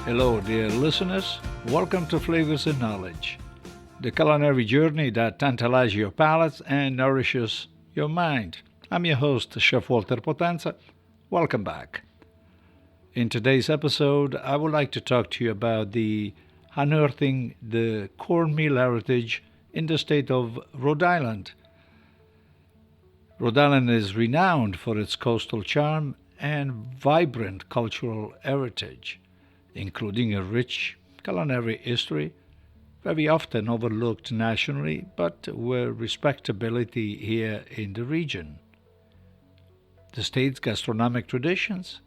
Hello, dear listeners. Welcome to Flavors and Knowledge, the culinary journey that tantalizes your palate and nourishes your mind. I'm your host, Chef Walter Potenza. Welcome back. In today's episode, I would like to talk to you about the unearthing the cornmeal heritage in the state of Rhode Island. Rhode Island is renowned for its coastal charm and vibrant cultural heritage, including a rich culinary history, very often overlooked nationally, but with respectability here in the region. The state's gastronomic traditions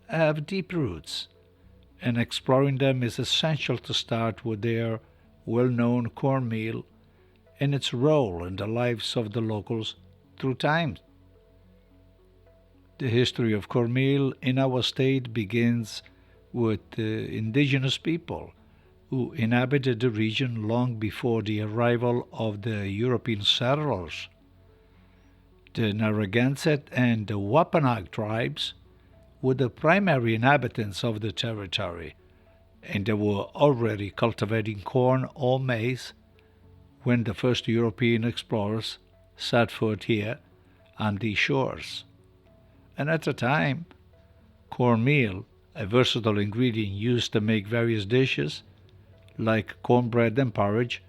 have deep roots, and exploring them is essential to start with their well-known cornmeal and its role in the lives of the locals through time. The history of cornmeal in our state begins with the indigenous people who inhabited the region long before the arrival of the European settlers. The Narragansett and the Wampanoag tribes were the primary inhabitants of the territory, and they were already cultivating corn or maize when the first European explorers set foot here on these shores. And at the time, cornmeal, a versatile ingredient used to make various dishes, like cornbread and porridge,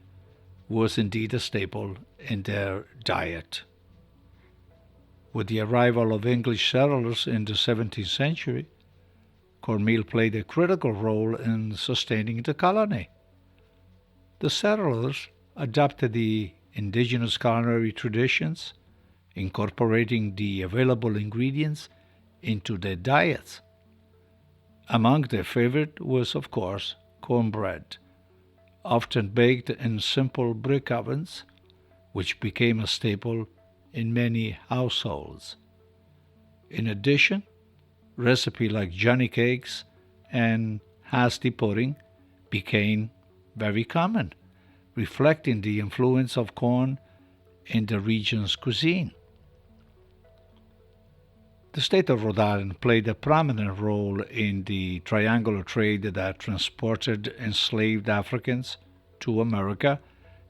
was indeed a staple in their diet. With the arrival of English settlers in the 17th century, cornmeal played a critical role in sustaining the colony. The settlers adopted the indigenous culinary traditions, incorporating the available ingredients into their diets. Among their favorite was, of course, cornbread, often baked in simple brick ovens, which became a staple in many households. In addition, recipes like Johnny cakes and hasty pudding became very common, reflecting the influence of corn in the region's cuisine. The state of Rhode Island played a prominent role in the triangular trade that transported enslaved Africans to America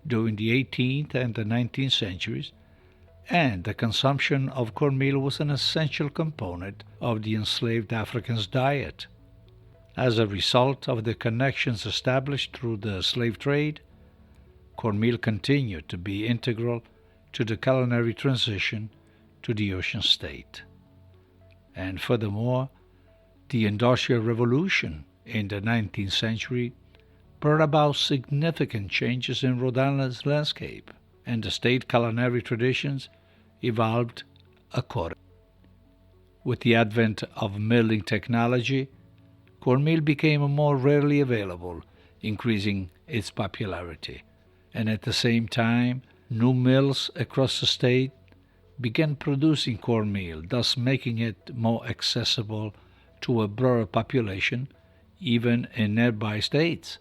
during the 18th and the 19th centuries, and the consumption of cornmeal was an essential component of the enslaved Africans' diet. As a result of the connections established through the slave trade, cornmeal continued to be integral to the culinary transition to the ocean state. And furthermore, the Industrial Revolution in the 19th century brought about significant changes in Rhode Island's landscape, and the state culinary traditions evolved accordingly. With the advent of milling technology, cornmeal became more rarely available, increasing its popularity. And at the same time, new mills across the state began producing cornmeal, thus making it more accessible to a broader population, even in nearby states.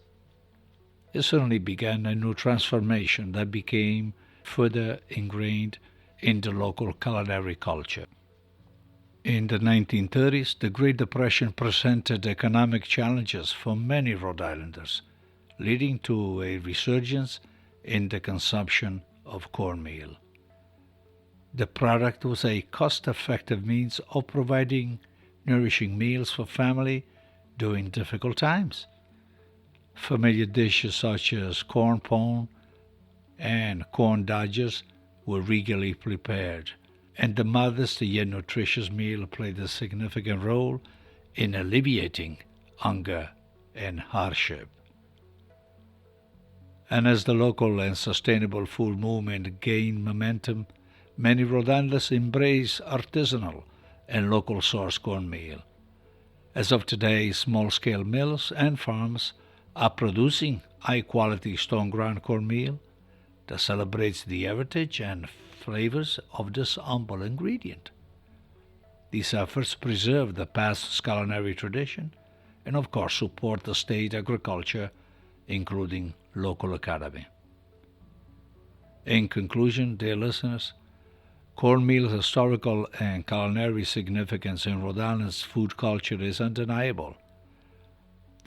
It certainly began a new transformation that became further ingrained in the local culinary culture. In the 1930s, the Great Depression presented economic challenges for many Rhode Islanders, leading to a resurgence in the consumption of cornmeal. The product was a cost-effective means of providing nourishing meals for family during difficult times. Familiar dishes such as corn pone and corn dodgers were regularly prepared, and the modest yet nutritious meal played a significant role in alleviating hunger and hardship. And as the local and sustainable food movement gained momentum, many Rhode Islanders embrace artisanal and local source cornmeal. As of today, small-scale mills and farms are producing high-quality stone-ground cornmeal that celebrates the heritage and flavors of this humble ingredient. These efforts preserve the past culinary tradition and, of course, support the state agriculture, including local economy. In conclusion, dear listeners, cornmeal's historical and culinary significance in Rhode Island's food culture is undeniable.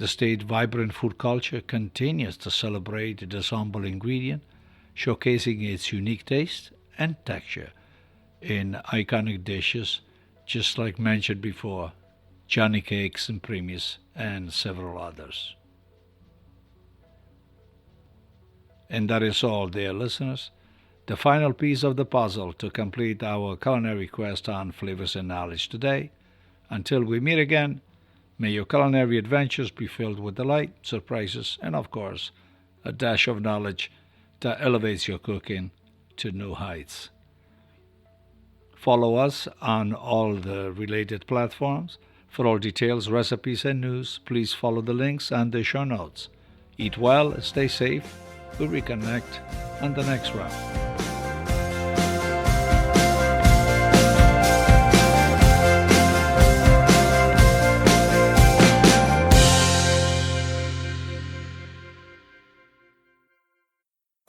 The state's vibrant food culture continues to celebrate this humble ingredient, showcasing its unique taste and texture in iconic dishes, just like mentioned before, Johnny Cakes and Primus, and several others. And that is all, dear listeners. The final piece of the puzzle to complete our culinary quest on flavors and knowledge today. Until we meet again, may your culinary adventures be filled with delight, surprises, and of course, a dash of knowledge that elevates your cooking to new heights. Follow us on all the related platforms. For all details, recipes, and news, please follow the links and the show notes. Eat well, stay safe. We'll reconnect on the next round.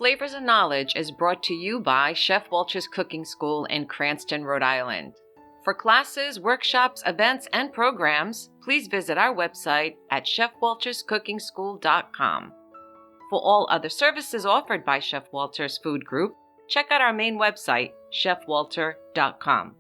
Flavors and Knowledge is brought to you by Chef Walter's Cooking School in Cranston, Rhode Island. For classes, workshops, events, and programs, please visit our website at chefwalterscookingschool.com. For all other services offered by Chef Walter's Food Group, check out our main website, chefwalter.com.